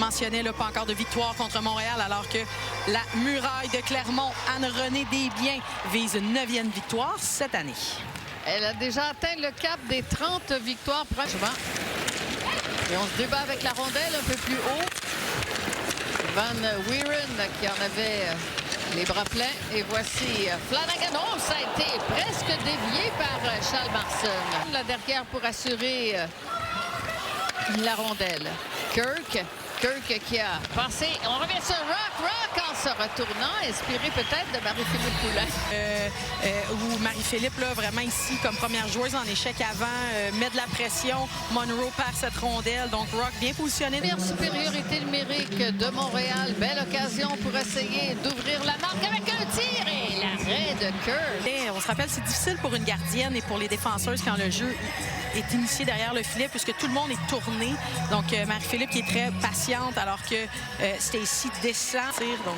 mentionnait, là, pas encore de victoire contre Montréal, alors que la muraille de Clermont, Anne-Renée Desbiens, vise une 9e victoire cette année. Elle a déjà atteint le cap des 30 victoires prochainement. Et on se débat avec la rondelle un peu plus haut. Van Wieren qui en avait les bras pleins. Et voici Flanagan. Oh, ça a été presque dévié par Charles Marson. Là derrière pour assurer la rondelle. Kirk qui a passé. On revient sur Rock en se retournant, inspiré peut-être de Marie-Philippe Poulin. Où Marie-Philippe, là, vraiment ici, comme première joueuse en échec avant, met de la pression. Monroe perd cette rondelle. Donc, Rock bien positionné. Première supériorité numérique de Montréal. Belle occasion pour essayer d'ouvrir la marque avec un tir et l'arrêt de Kirk. On se rappelle, c'est difficile pour une gardienne et pour les défenseuses quand le jeu est initié derrière le filet puisque tout le monde est tourné. Donc, Marie-Philippe qui est très patiente alors que Stacy descend. Donc,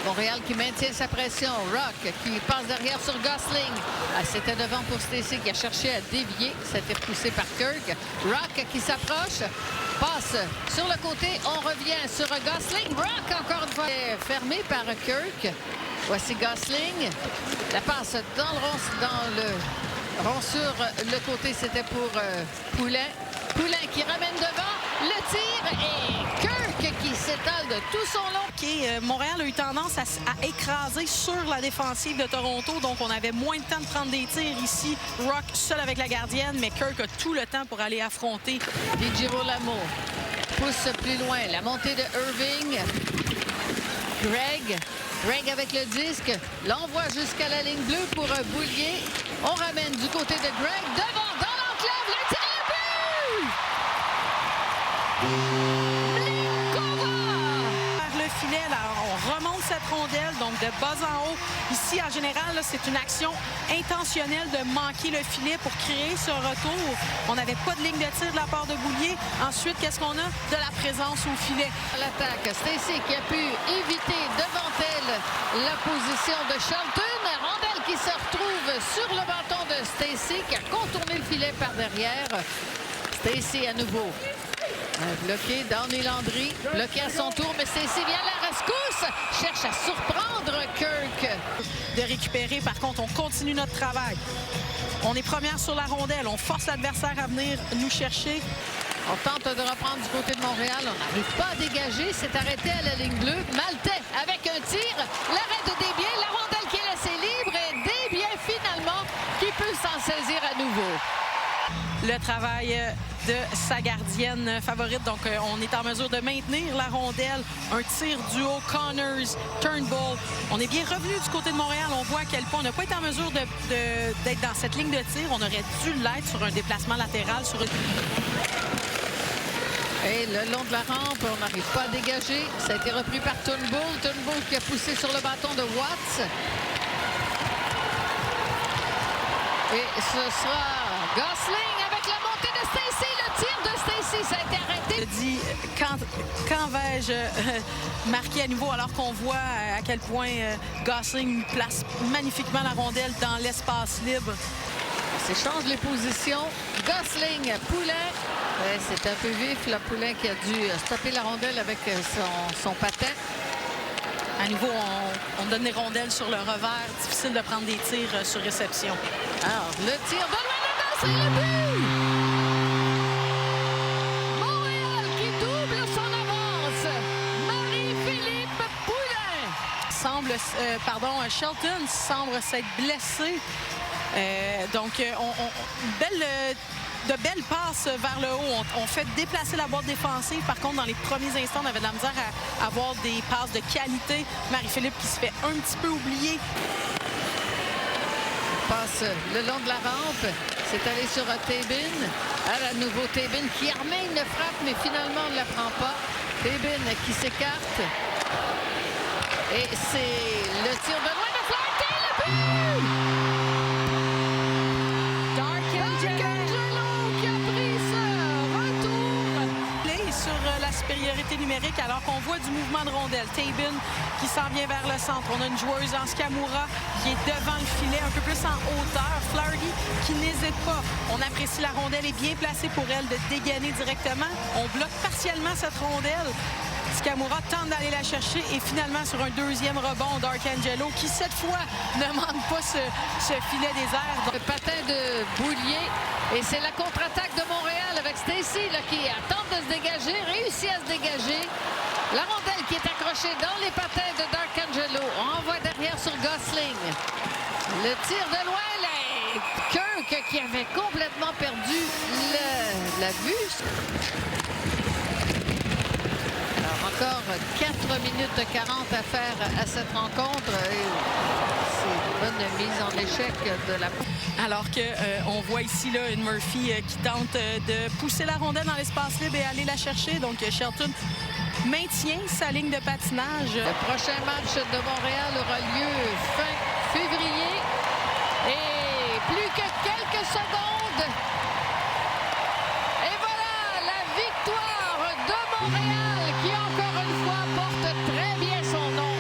Montréal qui maintient sa pression. Rock qui passe derrière sur Gosling. C'était devant pour Stacy qui a cherché à dévier. C'était repoussé par Kirk. Rock qui s'approche. Passe sur le côté. On revient sur Gosling. Rock encore une fois fermé par Kirk. Voici Gosling. La passe dans le rond sur le côté. C'était pour Poulin. Poulin qui ramène devant. Le tir et Kirk qui s'étale de tout son long. Montréal a eu tendance à écraser sur la défensive de Toronto. Donc, on avait moins de temps de prendre des tirs ici. Rock seul avec la gardienne, mais Kirk a tout le temps pour aller affronter. Di Girolamo pousse plus loin. La montée de Irving. Greg avec le disque. L'envoie jusqu'à la ligne bleue pour Boulier. On ramène du côté de Greg. Devant, dans l'enclave, le tir et le but! Vers le filet, là, on remonte cette rondelle, donc de bas en haut. Ici, en général, c'est une action intentionnelle de manquer le filet pour créer ce retour. On n'avait pas de ligne de tir de la part de Boulier. Ensuite, qu'est-ce qu'on a? De la présence au filet. L'attaque, Stacy qui a pu éviter devant elle la position de Shelton. Rondelle qui se retrouve sur le bâton de Stacy qui a contourné le filet par derrière. Stacy à nouveau. Bloqué, Downey Landry, bloqué à son tour, mais Stacy vient à la rescousse, cherche à surprendre Kirk. De récupérer, par contre, on continue notre travail. On est première sur la rondelle, on force l'adversaire à venir nous chercher. On tente de reprendre du côté de Montréal, on n'arrive pas à dégager, c'est arrêté à la ligne bleue. Maltais avec un tir, l'arrêt de Desbiens, la rondelle qui est laissée libre et Desbiens finalement qui peut s'en saisir à nouveau. Le travail de sa gardienne favorite. Donc, on est en mesure de maintenir la rondelle. Un tir du haut, Connors, Turnbull. On est bien revenu du côté de Montréal. On voit à quel point on n'a pas été en mesure d'être dans cette ligne de tir. On aurait dû l'être sur un déplacement latéral. Et le long de la rampe, on n'arrive pas à dégager. Ça a été repris par Turnbull. Turnbull qui a poussé sur le bâton de Watts. Et ce sera Gosling avec la montée de Stacy. Le tir de Stacy, ça a été arrêté. Je dis, quand vais-je marquer à nouveau alors qu'on voit à quel point Gosling place magnifiquement la rondelle dans l'espace libre. On s'échange les positions. Gosling, Poulin. C'est un peu vif, le Poulin qui a dû stopper la rondelle avec son patin. À nouveau, on donne les rondelles sur le revers. Difficile de prendre des tirs sur réception. Alors, le tir de loin de c'est le but! Montréal qui double son avance. Marie-Philippe Poulin. Shelton semble s'être blessé. De belles passes vers le haut. On fait déplacer la boîte défensive. Par contre, dans les premiers instants, on avait de la misère à avoir des passes de qualité. Marie-Philippe qui se fait un petit peu oublier. Passe le long de la rampe. C'est allé sur Thévin. À nouveau Thévin qui armait une frappe, mais finalement on ne la prend pas. Thévin qui s'écarte. Et c'est le tir de loin de Flaherty, le but! Dark Angelo qui a pris ce retour. Sur la supériorité supériorité numérique alors qu'on voit du mouvement de rondelle. Tabin qui s'en vient vers le centre. On a une joueuse en Skamura qui est devant le filet, un peu plus en hauteur. Flaherty qui n'hésite pas. On apprécie la rondelle, est bien placée pour elle de dégainer directement. On bloque partiellement cette rondelle. Skamura tente d'aller la chercher et finalement sur un deuxième rebond d'Arcangelo qui cette fois ne manque pas ce filet des airs. Le patin de Boulier et c'est la contre-attaque de Montréal avec Stacy qui tente de se dégager, réussit à se dégager. La rondelle qui est accrochée dans les patins de D'Arcangelo. On envoie derrière sur Gosling. Le tir de loin, Kirk qui avait complètement perdu la vue. Encore 4 minutes 40 à faire à cette rencontre. C'est une bonne mise en échec de la... Alors qu'on voit ici là, une Murphy qui tente de pousser la rondelle dans l'espace libre et aller la chercher. Donc Shelton maintient sa ligne de patinage. Le prochain match de Montréal aura lieu fin février. Et plus que quelques secondes. Et voilà la victoire de Montréal qui encore une fois porte très bien son nom.